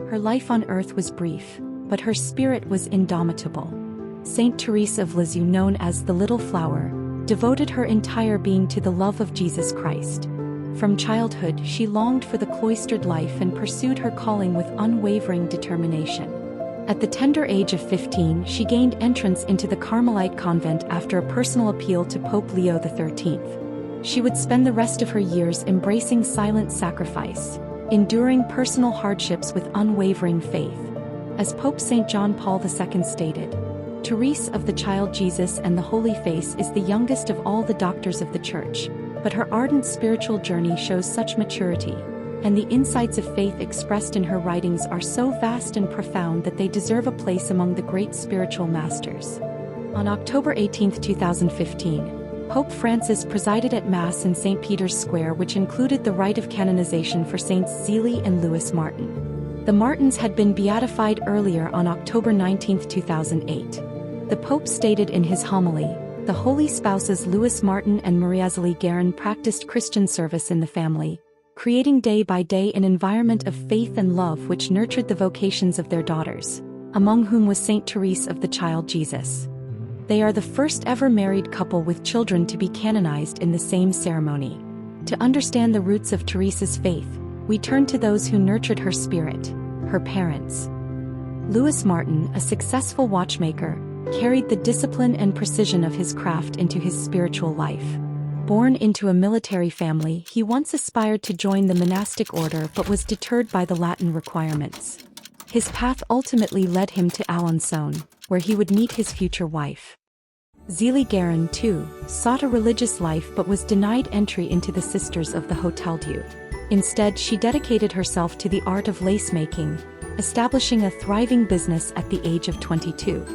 Her life on earth was brief, but her spirit was indomitable. Saint Therese of Lisieux, known as the Little Flower, devoted her entire being to the love of Jesus Christ. From childhood, she longed for the cloistered life and pursued her calling with unwavering determination. At the tender age of 15, she gained entrance into the Carmelite convent after a personal appeal to Pope Leo XIII. She would spend the rest of her years embracing silent sacrifice, enduring personal hardships with unwavering faith. As Pope St. John Paul II stated, Therese of the Child Jesus and the Holy Face is the youngest of all the doctors of the Church, but her ardent spiritual journey shows such maturity, and the insights of faith expressed in her writings are so vast and profound that they deserve a place among the great spiritual masters. On October 18, 2015, Pope Francis presided at Mass in St. Peter's Square, which included the rite of canonization for Saints Zélie and Louis Martin. The Martins had been beatified earlier on October 19, 2008. The Pope stated in his homily, "The holy spouses Louis Martin and Marie-Zélie Guérin practiced Christian service in the family, creating day by day an environment of faith and love which nurtured the vocations of their daughters, among whom was Saint Therese of the Child Jesus. They are the first ever married couple with children to be canonized in the same ceremony." To understand the roots of Therese's faith, we turn to those who nurtured her spirit, her parents. Louis Martin, a successful watchmaker, carried the discipline and precision of his craft into his spiritual life. Born into a military family, he once aspired to join the monastic order but was deterred by the Latin requirements. His path ultimately led him to Alençon, where he would meet his future wife. Zélie Guérin, too, sought a religious life but was denied entry into the Sisters of the Hôtel Dieu. Instead, she dedicated herself to the art of lace-making, establishing a thriving business at the age of 22.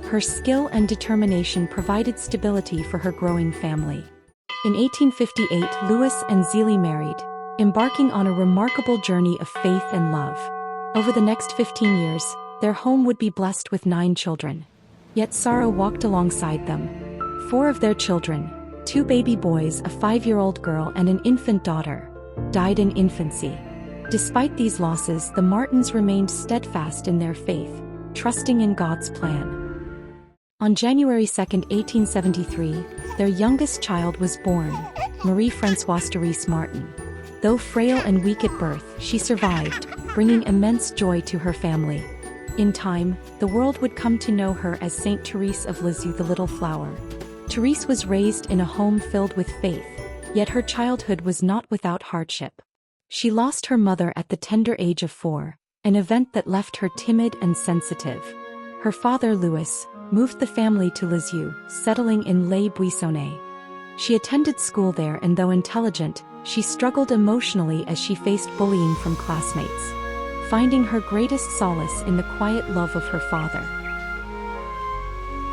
Her skill and determination provided stability for her growing family. In 1858, Louis and Zélie married, embarking on a remarkable journey of faith and love. Over the next 15 years, their home would be blessed with 9 children. Yet sorrow walked alongside them. 4 of their children, 2 baby boys, a 5-year-old girl and an infant daughter, died in infancy. Despite these losses, the Martins remained steadfast in their faith, trusting in God's plan. On January 2, 1873, their youngest child was born, Marie-Françoise Therese Martin. Though frail and weak at birth, she survived, bringing immense joy to her family. In time, the world would come to know her as Saint Therese of Lisieux, the Little Flower. Therese was raised in a home filled with faith, yet her childhood was not without hardship. She lost her mother at the tender age of 4, an event that left her timid and sensitive. Her father, Louis, moved the family to Lisieux, settling in Les Buissonnets. She attended school there, and though intelligent, she struggled emotionally as she faced bullying from classmates, finding her greatest solace in the quiet love of her father.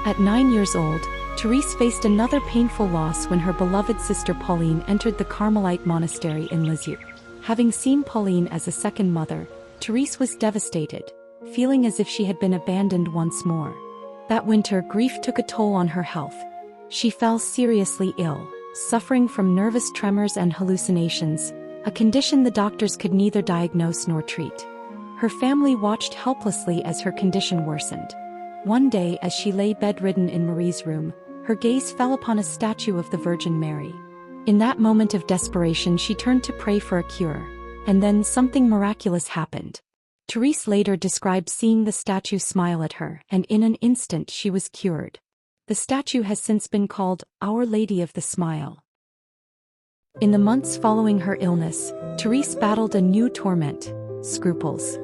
At 9 years old, Therese faced another painful loss when her beloved sister Pauline entered the Carmelite monastery in Lisieux. Having seen Pauline as a second mother, Therese was devastated, feeling as if she had been abandoned once more. That winter, grief took a toll on her health. She fell seriously ill, suffering from nervous tremors and hallucinations, a condition the doctors could neither diagnose nor treat. Her family watched helplessly as her condition worsened. One day, as she lay bedridden in Marie's room, her gaze fell upon a statue of the Virgin Mary. In that moment of desperation, she turned to pray for a cure, and then something miraculous happened. Therese later described seeing the statue smile at her, and in an instant she was cured. The statue has since been called Our Lady of the Smile. In the months following her illness, Therese battled a new torment: scruples.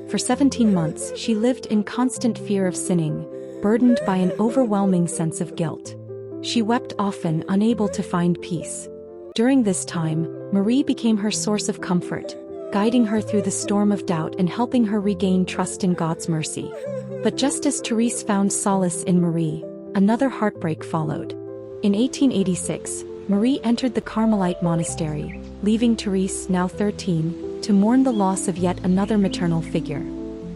For 17 months, she lived in constant fear of sinning, burdened by an overwhelming sense of guilt. She wept often, unable to find peace. During this time, Marie became her source of comfort, guiding her through the storm of doubt and helping her regain trust in God's mercy. But just as Therese found solace in Marie, another heartbreak followed. In 1886, Marie entered the Carmelite monastery, leaving Therese, now 13, to mourn the loss of yet another maternal figure.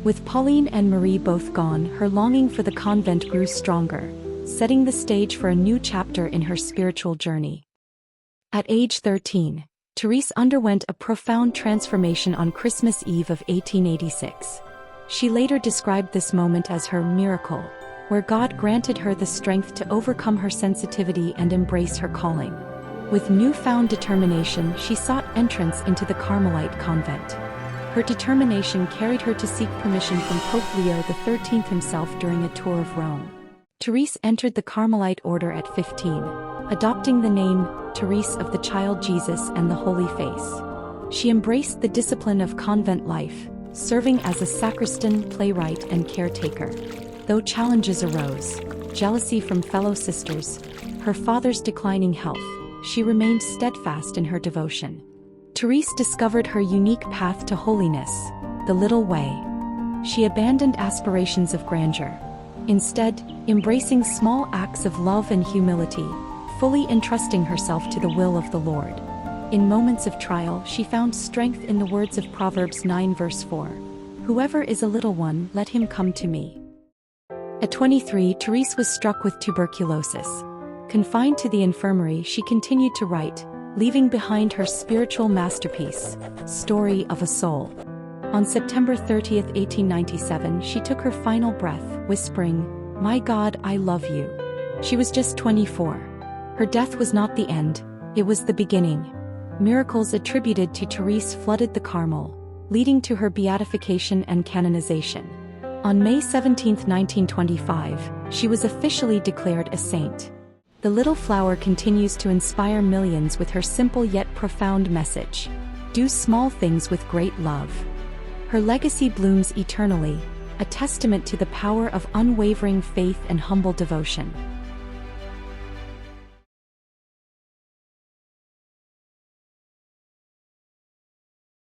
With Pauline and Marie both gone, her longing for the convent grew stronger, setting the stage for a new chapter in her spiritual journey. At age 13, Therese underwent a profound transformation on Christmas Eve of 1886. She later described this moment as her miracle, where God granted her the strength to overcome her sensitivity and embrace her calling. With newfound determination, she sought entrance into the Carmelite convent. Her determination carried her to seek permission from Pope Leo XIII himself during a tour of Rome. Therese entered the Carmelite order at 15, adopting the name Therese of the Child Jesus and the Holy Face. She embraced the discipline of convent life, serving as a sacristan, playwright, and caretaker. Though challenges arose, jealousy from fellow sisters, her father's declining health, she remained steadfast in her devotion. Therese discovered her unique path to holiness, the little way. She abandoned aspirations of grandeur, instead, embracing small acts of love and humility, fully entrusting herself to the will of the Lord. In moments of trial, she found strength in the words of Proverbs 9 verse 4. "Whoever is a little one, let him come to me." At 23, Therese was struck with tuberculosis. Confined to the infirmary, she continued to write, leaving behind her spiritual masterpiece, Story of a Soul. On September 30, 1897, she took her final breath, whispering, "My God, I love you." She was just 24. Her death was not the end, it was the beginning. Miracles attributed to Therese flooded the Carmel, leading to her beatification and canonization. On May 17, 1925, she was officially declared a saint. The little flower continues to inspire millions with her simple yet profound message: do small things with great love. Her legacy blooms eternally, a testament to the power of unwavering faith and humble devotion.